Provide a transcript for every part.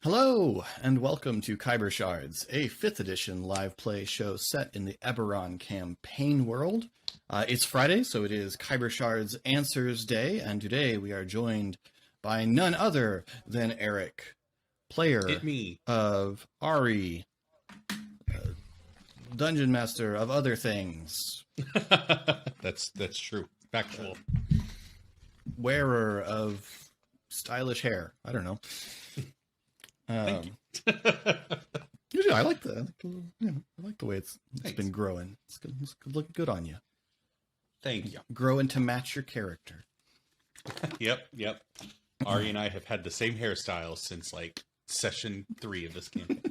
Hello, and welcome to Khyber Shards, a 5th edition live play show set in the Eberron campaign world. It's Friday, so it is Khyber Shards Answers Day, and today we are joined by none other than Eric, player Hit me. of Ari, Dungeon Master of other things, That's true. Factual. wearer of stylish hair. I don't know. Thank you. Yeah, I like the way it's been growing. It's looking good on you. Thank you. Growing to match your character. Yep. Ari and I have had the same hairstyle since like session 3 of this campaign.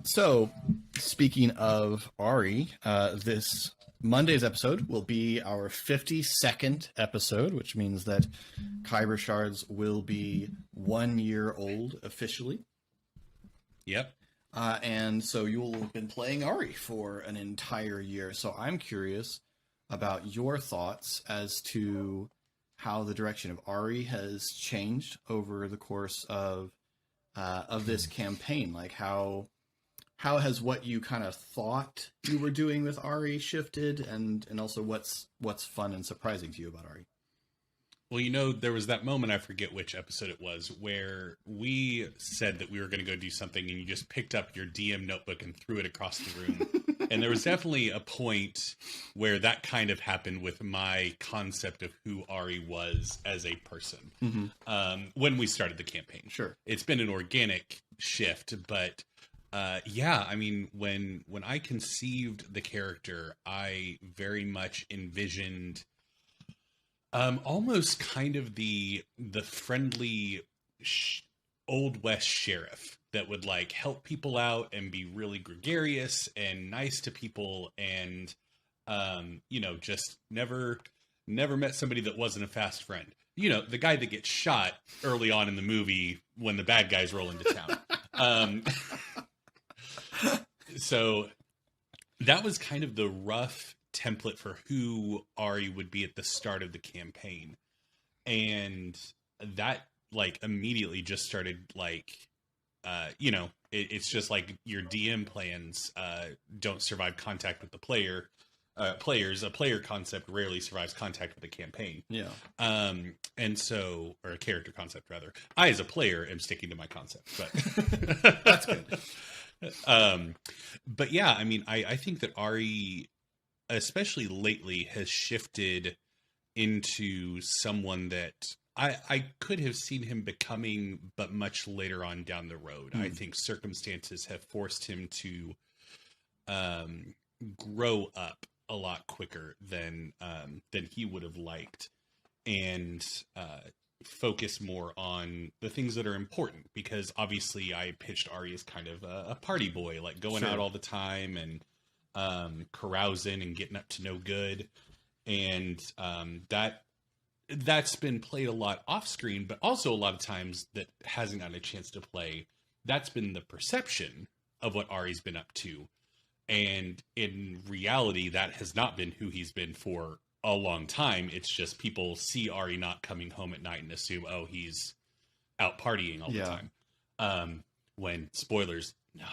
So, speaking of Ari, this Monday's episode will be our 52nd episode, which means that Khyber Shards will be 1 year old officially. Yep. And so you will have been playing Ari for an entire year. So I'm curious about your thoughts as to how the direction of Ari has changed over the course of this campaign. Like how has what you kind of thought you were doing with Ari shifted, and also what's fun and surprising to you about Ari? Well, there was that moment, I forget which episode it was, where we said that we were going to go do something and you just picked up your DM notebook and threw it across the room. And there was definitely a point where that kind of happened with my concept of who Ari was as a person. When we started the campaign. Sure. It's been an organic shift, but yeah, I mean, when I conceived the character, I very much envisioned almost kind of the friendly old west sheriff that would like help people out and be really gregarious and nice to people, and just never met somebody that wasn't a fast friend. The guy that gets shot early on in the movie when the bad guys roll into town. So that was kind of the rough template for who Ari would be at the start of the campaign. And that like immediately just started like, it's just like your DM plans don't survive contact with the player. Players, a player concept rarely survives contact with a campaign. Yeah. And so, or a character concept rather. I, as a player, am sticking to my concept, but That's good. But yeah, I mean, I think that Ari, especially lately, has shifted into someone that I could have seen him becoming, but much later on down the road. I think circumstances have forced him to grow up a lot quicker than he would have liked, and focus more on the things that are important, because obviously I pitched Ari as kind of a party boy, like going out all the time and carousing and getting up to no good, and that's been played a lot off screen, but also a lot of times that hasn't gotten a chance to play. That's been the perception of what Ari's been up to, and in reality that has not been who he's been for a long time. It's just people see Ari not coming home at night and assume, oh, he's out partying all the time. When spoilers, no.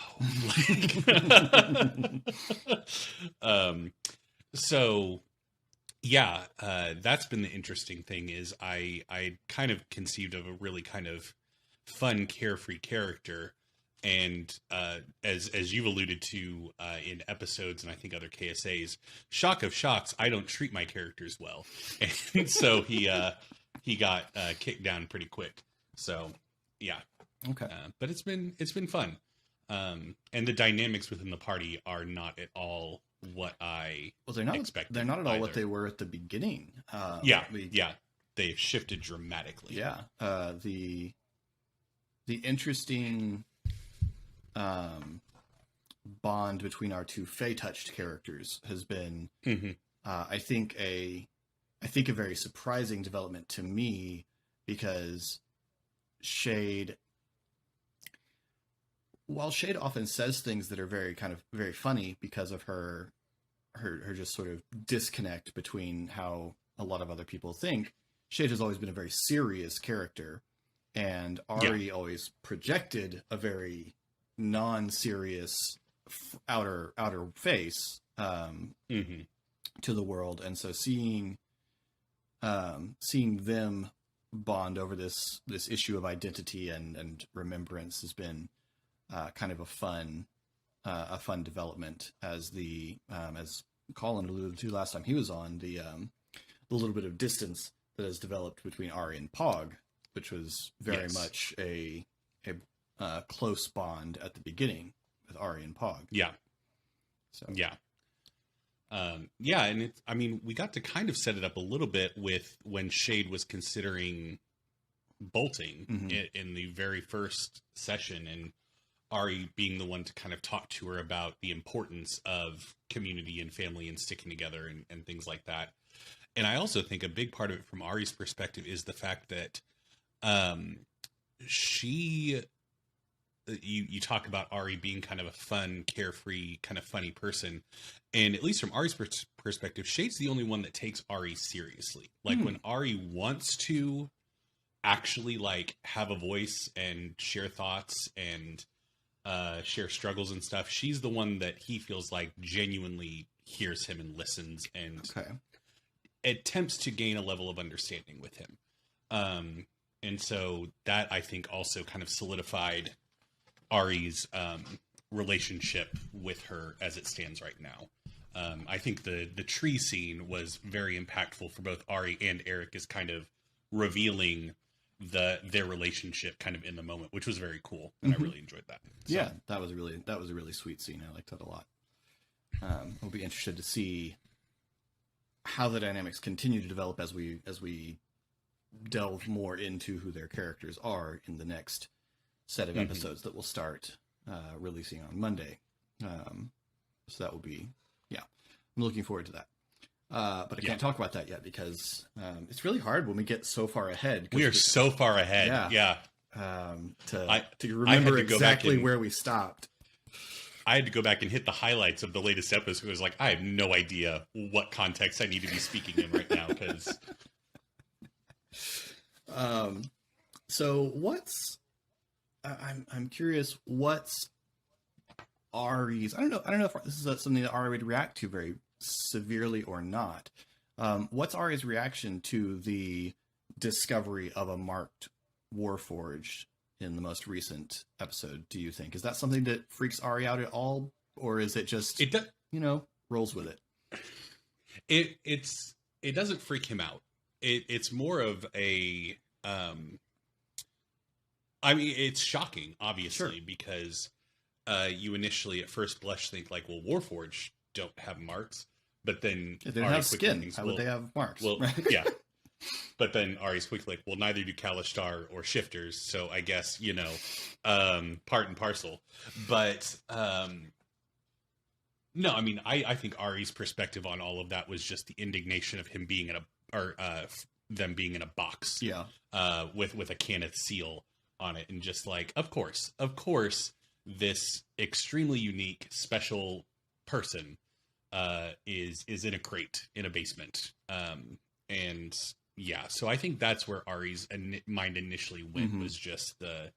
So yeah, that's been the interesting thing, is I kind of conceived of a really kind of fun, carefree character. And as you've alluded to in episodes and I think other KSAs, shock of shocks, I don't treat my characters well, and so he got kicked down pretty quick. So yeah, Okay. But it's been fun, and the dynamics within the party are not at all what I expected. They're not at all what they were at the beginning. They've shifted dramatically. Yeah. The interesting bond between our two Fey-touched characters has been, I think a very surprising development to me, because while Shade often says things that are very funny because of her just sort of disconnect between how a lot of other people think, Shade has always been a very serious character, and Ari always projected a very non-serious outer face to the world. And so seeing them bond over this issue of identity and remembrance has been kind of a fun development, as as Colin alluded to last time he was on, the little bit of distance that has developed between Ari and Pog, which was very much a close bond at the beginning with Ari and Pog. Yeah. So and it's, I mean, we got to kind of set it up a little bit with when Shade was considering bolting in the very first session, and Ari being the one to kind of talk to her about the importance of community and family and sticking together and things like that. And I also think a big part of it from Ari's perspective is the fact that you talk about Ari being kind of a fun, carefree, kind of funny person. And at least from Ari's perspective, Shade's the only one that takes Ari seriously. Like when Ari wants to actually like have a voice and share thoughts and share struggles and stuff, she's the one that he feels like genuinely hears him and listens and attempts to gain a level of understanding with him. And so that, I think, also kind of solidified Ari's relationship with her as it stands right now. I think the tree scene was very impactful for both Ari and Eric, as kind of revealing their relationship kind of in the moment, which was very cool, and I really enjoyed that. So. Yeah, that was a really sweet scene. I liked that a lot. We'll be interested to see how the dynamics continue to develop as we delve more into who their characters are in the next set of episodes that will start releasing on Monday. So that will be, I'm looking forward to that. But I can't talk about that yet because it's really hard when we get so far ahead. We are so far ahead. Yeah. To remember exactly where we stopped. I had to go back and hit the highlights of the latest episode. It was like, I have no idea what context I need to be speaking in right now. Because, so what's, I'm curious, what's Ari's, I don't know if this is something that Ari would react to very severely or not. What's Ari's reaction to the discovery of a marked Warforged in the most recent episode, do you think? Is that something that freaks Ari out at all? Or is it just, rolls with it? It doesn't freak him out. It's more of a, I mean, it's shocking, obviously, because you initially at first blush think like, well, Warforged don't have marks, but then if they don't have skin, how would they have marks? Well, yeah. But then Ari's quickly like, well, neither do Kalashtar or Shifters, so I guess, part and parcel. But no, I mean, I think Ari's perspective on all of that was just the indignation of him being them being in a box, with a Kenneth seal on it, and just like, of course, this extremely unique, special person is in a crate in a basement, and so I think that's where Ari's mind initially went, was just the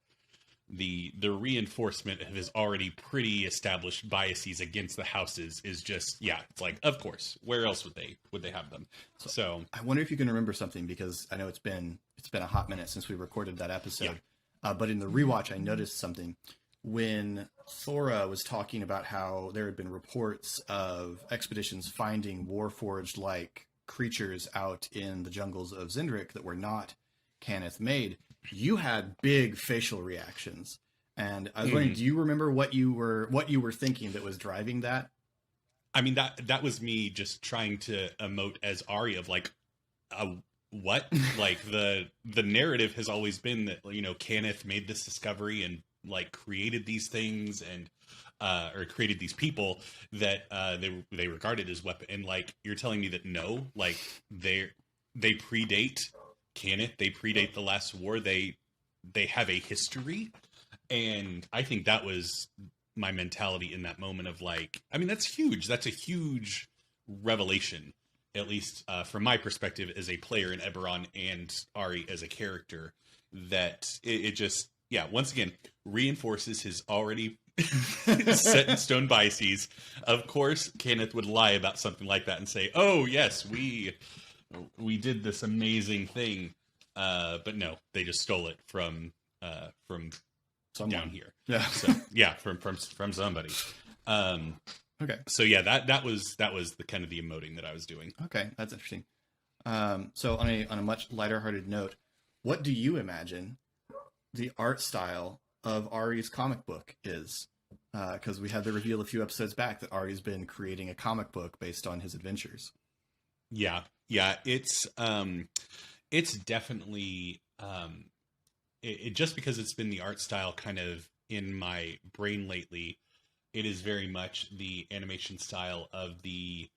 reinforcement of his already pretty established biases against the houses is just, it's like, of course, where else would they have them? So I wonder if you can remember something, because I know it's been a hot minute since we recorded that episode. But in the rewatch, I noticed something when Thora was talking about how there had been reports of expeditions finding Warforged like creatures out in the jungles of Zindrik that were not Kenneth made. You had big facial reactions, and I was wondering, do you remember what you were thinking that was driving that? I mean, that was me just trying to emote as Ari of like, what? Like the narrative has always been that, Kenneth made this discovery and like created these things and or created these people that they regarded as weapon. And like, you're telling me that no, like they predate Kenneth, they predate the last war, they have a history. And I think that was my mentality in that moment of like, I mean, that's huge. That's a huge revelation at least from my perspective as a player in Eberron and Ari as a character, that it just, yeah, once again, reinforces his already set in stone biases. Of course, Kenneth would lie about something like that and say, "Oh yes, we did this amazing thing," but no, they just stole it from Someone down here. Yeah. So yeah, from somebody. Okay. So yeah, that was the kind of the emoting that I was doing. Okay, that's interesting. So on a much lighter-hearted note, what do you imagine the art style of Ari's comic book is? Because we had the reveal a few episodes back that Ari's been creating a comic book based on his adventures. Yeah, it's definitely it just because it's been the art style kind of in my brain lately. It is very much the animation style of the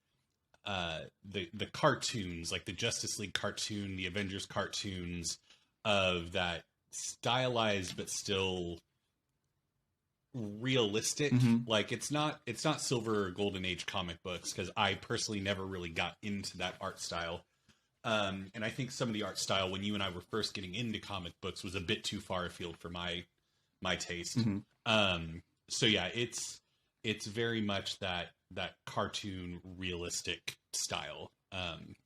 cartoons, like the Justice League cartoon, the Avengers cartoons, of that stylized but still realistic. Like it's not Silver or Golden Age comic books, because I personally never really got into that art style. And I think some of the art style when you and I were first getting into comic books was a bit too far afield for my taste. So yeah, it's very much that cartoon realistic style.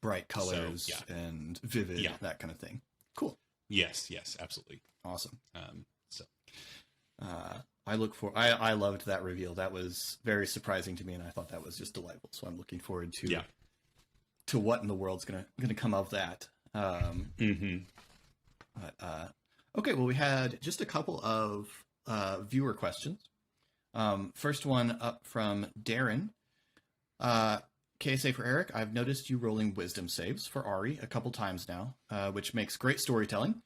Bright colors so, yeah. and vivid, that kind of thing. Cool. Yes, absolutely. Awesome. So I loved that reveal. That was very surprising to me, and I thought that was just delightful. So I'm looking forward to what in the world's gonna come of that. Okay, well, we had just a couple of viewer questions. First one up from Darren. KSA for Eric, I've noticed you rolling wisdom saves for Ari a couple times now, which makes great storytelling.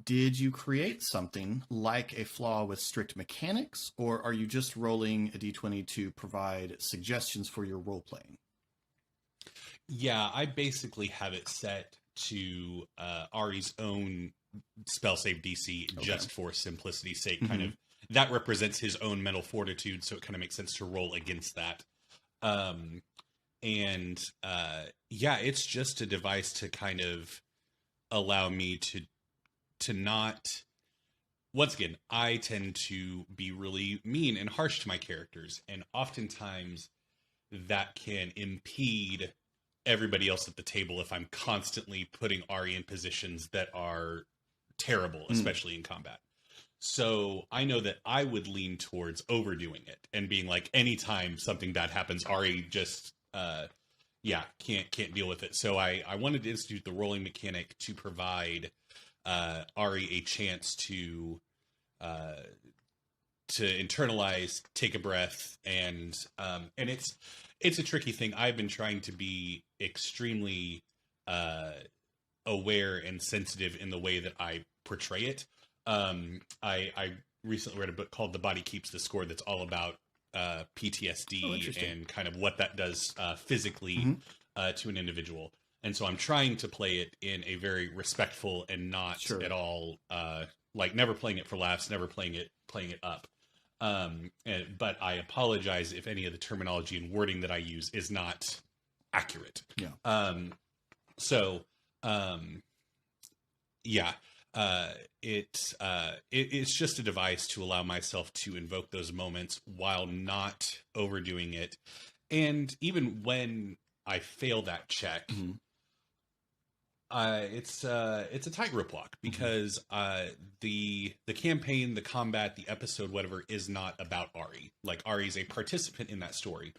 Did you create something like a flaw with strict mechanics, or are you just rolling a d20 to provide suggestions for your role playing? Yeah, I basically have it set to Ari's own spell save DC, just for simplicity's sake. Kind of that represents his own mental fortitude, so it kind of makes sense to roll against that. It's just a device to kind of allow me to not. Once again, I tend to be really mean and harsh to my characters, and oftentimes that can impede everybody else at the table if I'm constantly putting Ari in positions that are terrible, especially in combat. So I know that I would lean towards overdoing it and being like, anytime something bad happens, Ari just can't deal with it. So I wanted to institute the rolling mechanic to provide Ari a chance to internalize, take a breath, and it's a tricky thing. I've been trying to be extremely aware and sensitive in the way that I portray it. I recently read a book called The Body Keeps the Score that's all about PTSD and kind of what that does physically to an individual. And so I'm trying to play it in a very respectful and not at all like never playing it for laughs, never playing it up. But I apologize if any of the terminology and wording that I use is not accurate. It's just a device to allow myself to invoke those moments while not overdoing it. And even when I fail that check, it's a tightrope walk, because the campaign, the combat, the episode, whatever, is not about Ari. Like, Ari's a participant in that story,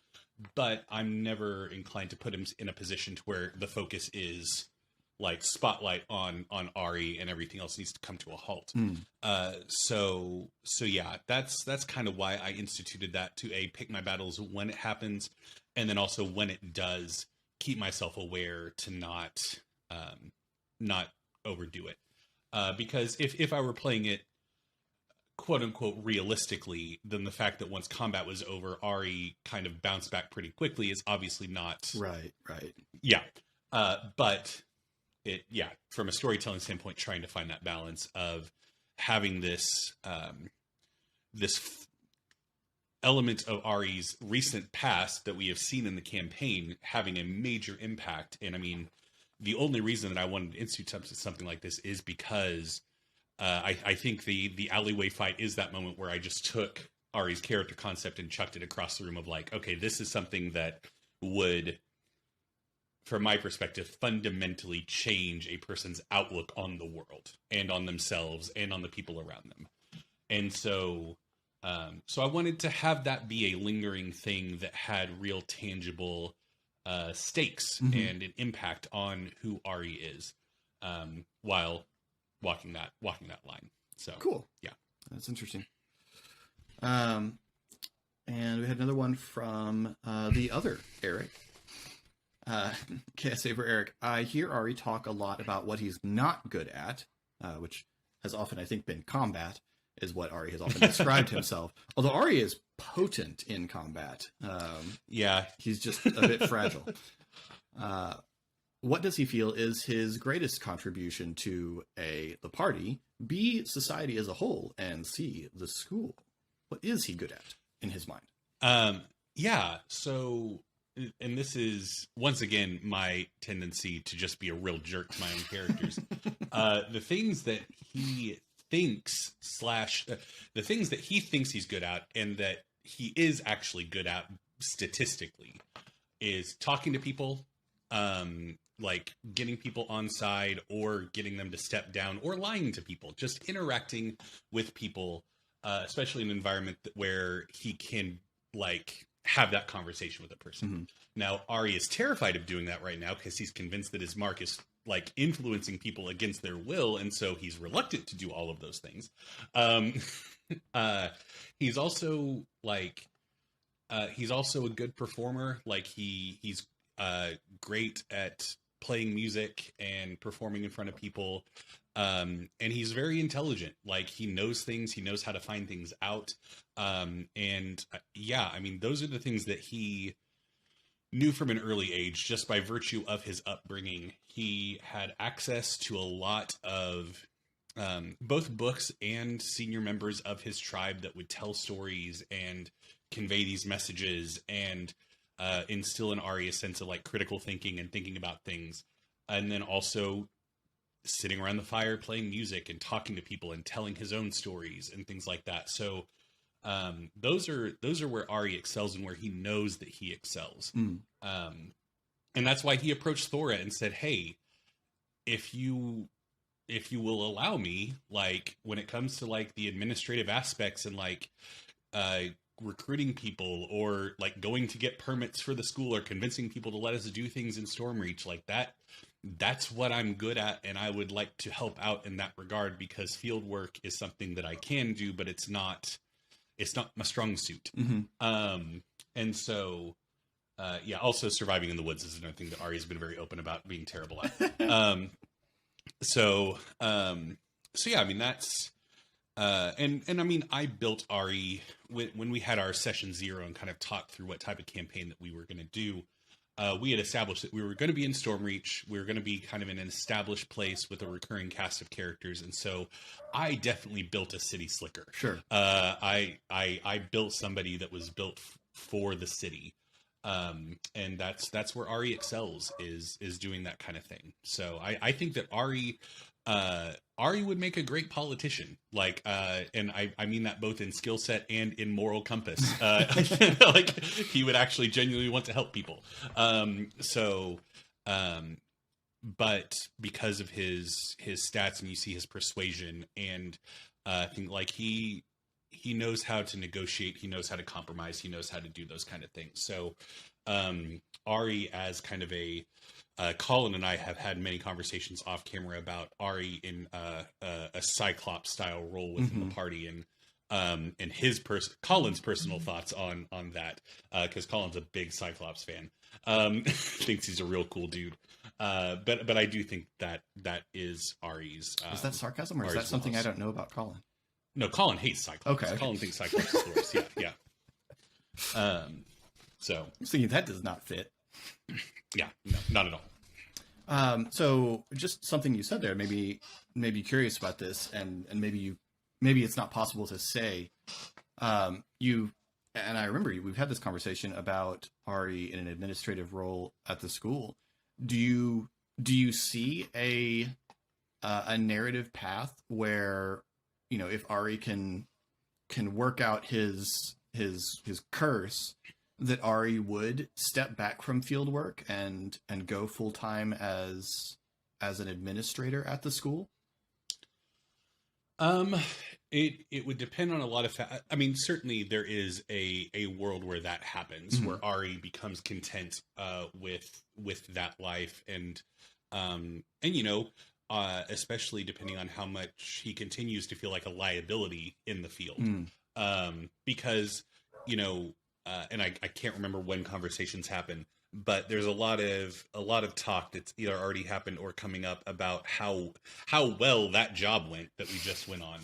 but I'm never inclined to put him in a position to where the focus is like spotlight on Ari and everything else needs to come to a halt. So yeah, that's kind of why I instituted that, to pick my battles when it happens, and then also when it does, keep myself aware to not overdo it. Because if I were playing it quote unquote realistically, then the fact that once combat was over, Ari kind of bounced back pretty quickly is obviously not right. Yeah. But from a storytelling standpoint, trying to find that balance of having this element of Ari's recent past that we have seen in the campaign having a major impact. And I mean, the only reason that I wanted to institute something like this is because I think the alleyway fight is that moment where I just took Ari's character concept and chucked it across the room of like, okay, this is something that would, from my perspective, fundamentally change a person's outlook on the world and on themselves and on the people around them. And so I wanted to have that be a lingering thing that had real tangible stakes and an impact on who Ari is, while walking that line. So cool. Yeah, that's interesting. And we had another one from the other Eric. KSA for Eric. I hear Ari talk a lot about what he's not good at, which has often, I think, been combat, is what Ari has often described himself. Although Ari is potent in combat. Yeah. He's just a bit fragile. What does he feel is his greatest contribution to A, the party, B, society as a whole, and C, the school? What is he good at in his mind? Yeah. So, and this is, once again, my tendency to just be a real jerk to my own characters. The things that he thinks the things that he thinks he's good at and that he is actually good at statistically is talking to people, like getting people on side or getting them to step down, or lying to people, just interacting with people, especially in an environment where he can like have that conversation with a person. Now, Ari is terrified of doing that right now because he's convinced that his mark is like influencing people against their will, and so he's reluctant to do all of those things. He's also like he's also a good performer. Like he's great at playing music and performing in front of people, and he's very intelligent. Like he knows things, he knows how to find things out, and yeah, I mean, those are the things that he knew from an early age, just by virtue of his upbringing. He had access to a lot of both books and senior members of his tribe that would tell stories and convey these messages and instill in Ari a sense of like critical thinking and thinking about things. And then also sitting around the fire playing music and talking to people and telling his own stories and things like that. So those are where Ari excels and where he knows that he excels. And that's why he approached Thora and said, hey, if you will allow me, like when it comes to like the administrative aspects and like recruiting people or like going to get permits for the school or convincing people to let us do things in Stormreach, like that's what I'm good at, and I would like to help out in that regard, because field work is something that I can do, but it's not my strong suit. And so yeah, also surviving in the woods is another thing that Ari has been very open about being terrible at. So yeah, I mean, that's and I mean, I built Ari when we had our session 0 and kind of talked through what type of campaign that we were going to do. We had established that we were going to be in Stormreach. We were going to be kind of in an established place with a recurring cast of characters. And so I definitely built a city slicker. Sure. I built somebody that was built for the city. And that's where Ari excels, is doing that kind of thing. So I think that Ari would make a great politician. Like, and I mean that both in skill set and in moral compass. Like he would actually genuinely want to help people. But because of his stats, and you see his persuasion, and I think like he knows how to negotiate, he knows how to compromise, he knows how to do those kind of things. So Ari, as kind of a Colin and I have had many conversations off camera about Ari in a Cyclops style role within the party, and his Colin's personal thoughts on that, because Colin's a big Cyclops fan, thinks he's a real cool dude. But I do think that is Ari's. Is that sarcasm, or is that something I don't know about Colin? No, Colin hates Cyclops. Okay. Colin thinks Cyclops is the worst. Yeah. So I'm thinking that does not fit. Yeah, no, not at all. So just something you said there made me curious about this, and maybe it's not possible to say. You and I remember we've had this conversation about Ari in an administrative role at the school. Do you see a narrative path where, if Ari can work out his curse, that Ari would step back from field work and go full time as an administrator at the school? It would depend on a lot of I mean, certainly there is a world where that happens, where Ari becomes content with that life, and especially depending on how much he continues to feel like a liability in the field. Because and I can't remember when conversations happen, but there's a lot of talk that's either already happened or coming up about how well that job went that we just went on.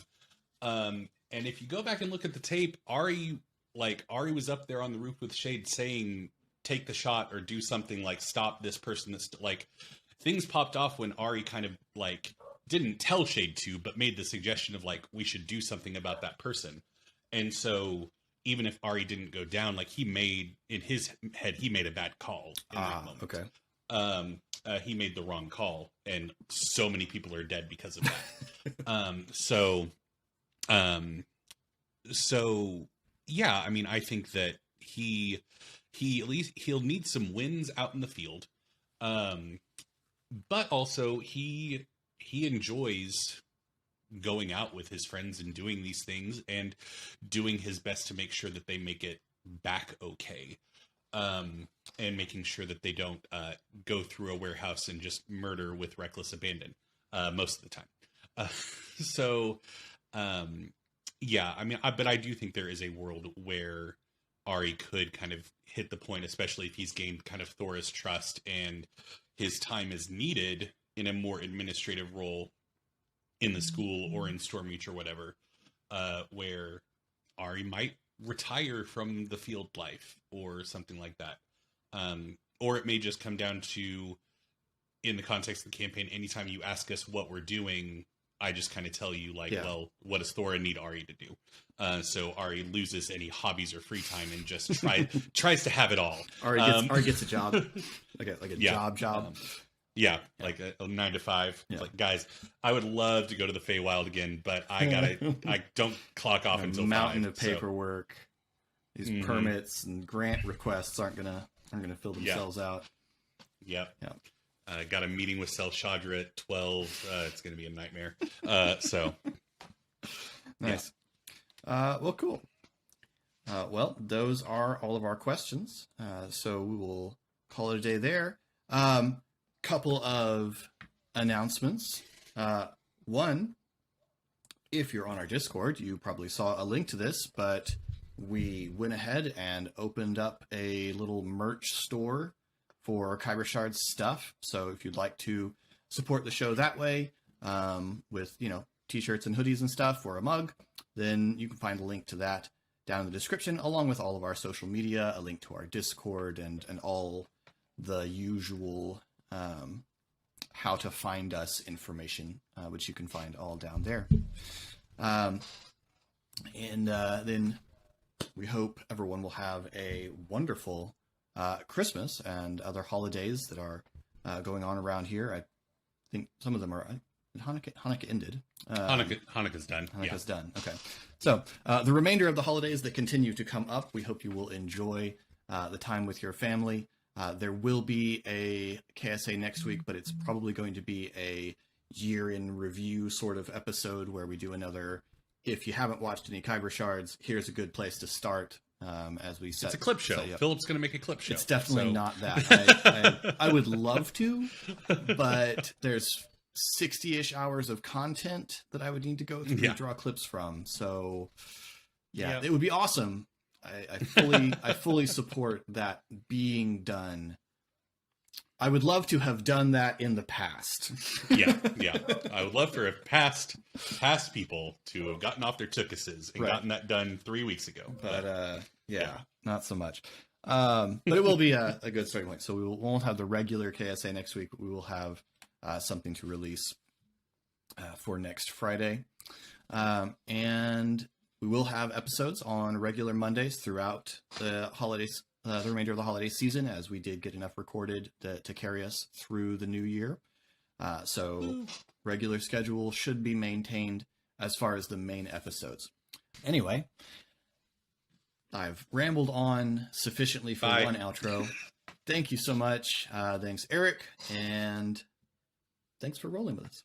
And if you go back and look at the tape, Ari was up there on the roof with Shade saying, take the shot or do something, like stop this person. That's like, things popped off when Ari kind of like didn't tell Shade to, but made the suggestion of like, we should do something about that person. And so even if Ari didn't go down, like in his head, he made a bad call in that moment. Okay. He made the wrong call, and so many people are dead because of that. So yeah, I mean, I think that he at least he'll need some wins out in the field. But also he enjoys going out with his friends and doing these things and doing his best to make sure that they make it back okay. And making sure that they don't go through a warehouse and just murder with reckless abandon most of the time. Yeah, I mean, but I do think there is a world where Ari could kind of hit the point, especially if he's gained kind of Thora's trust and his time is needed in a more administrative role in the school or in Stormreach or whatever, where Ari might retire from the field life or something like that. Or it may just come down to, in the context of the campaign, anytime you ask us what we're doing, I just kind of tell you, like, well, what does Thora need Ari to do? So Ari loses any hobbies or free time and just tries to have it all. Ari gets a job, like a job. Like a 9 to 5. Yeah. Like, guys, I would love to go to the Feywild again, but I don't clock off until 5. Mountain of paperwork. These permits and grant requests aren't gonna fill themselves out. Yep. Got a meeting with Sel Shadra at 12. It's gonna be a nightmare. Nice. Yeah. Well, cool. Well, those are all of our questions. So we will call it a day there. Couple of announcements. One, if you're on our Discord, you probably saw a link to this, but we went ahead and opened up a little merch store for Khyber Shards stuff. So if you'd like to support the show that way, with, t-shirts and hoodies and stuff, or a mug, then you can find a link to that down in the description, along with all of our social media, a link to our Discord, and all the usual how to find us information, which you can find all down there. And then we hope everyone will have a wonderful Christmas and other holidays that are going on around here. I think some of them are... Hanukkah ended. Hanukkah's done. Hanukkah's done. Okay. So the remainder of the holidays that continue to come up, we hope you will enjoy the time with your family. There will be a KSA next week, but it's probably going to be a year in review sort of episode where we do another, if you haven't watched any Khyber Shards, here's a good place to start. As we set, it's a clip show. Philip's going to make a clip show. It's definitely not that. I would love to, but there's 60-ish hours of content that I would need to go through and draw clips from. So it would be awesome. I fully support that being done. I would love to have done that in the past. Yeah. I would love for past people to have gotten off their tuchuses and gotten that done 3 weeks ago. But not so much. But it will be a good starting point. So we won't have the regular KSA next week, but we will have something to release for next Friday. And we will have episodes on regular Mondays throughout the holidays, the remainder of the holiday season, as we did get enough recorded to carry us through the new year. So regular schedule should be maintained as far as the main episodes. Anyway, I've rambled on sufficiently for one outro. Thank you so much. Thanks, Eric, and thanks for rolling with us.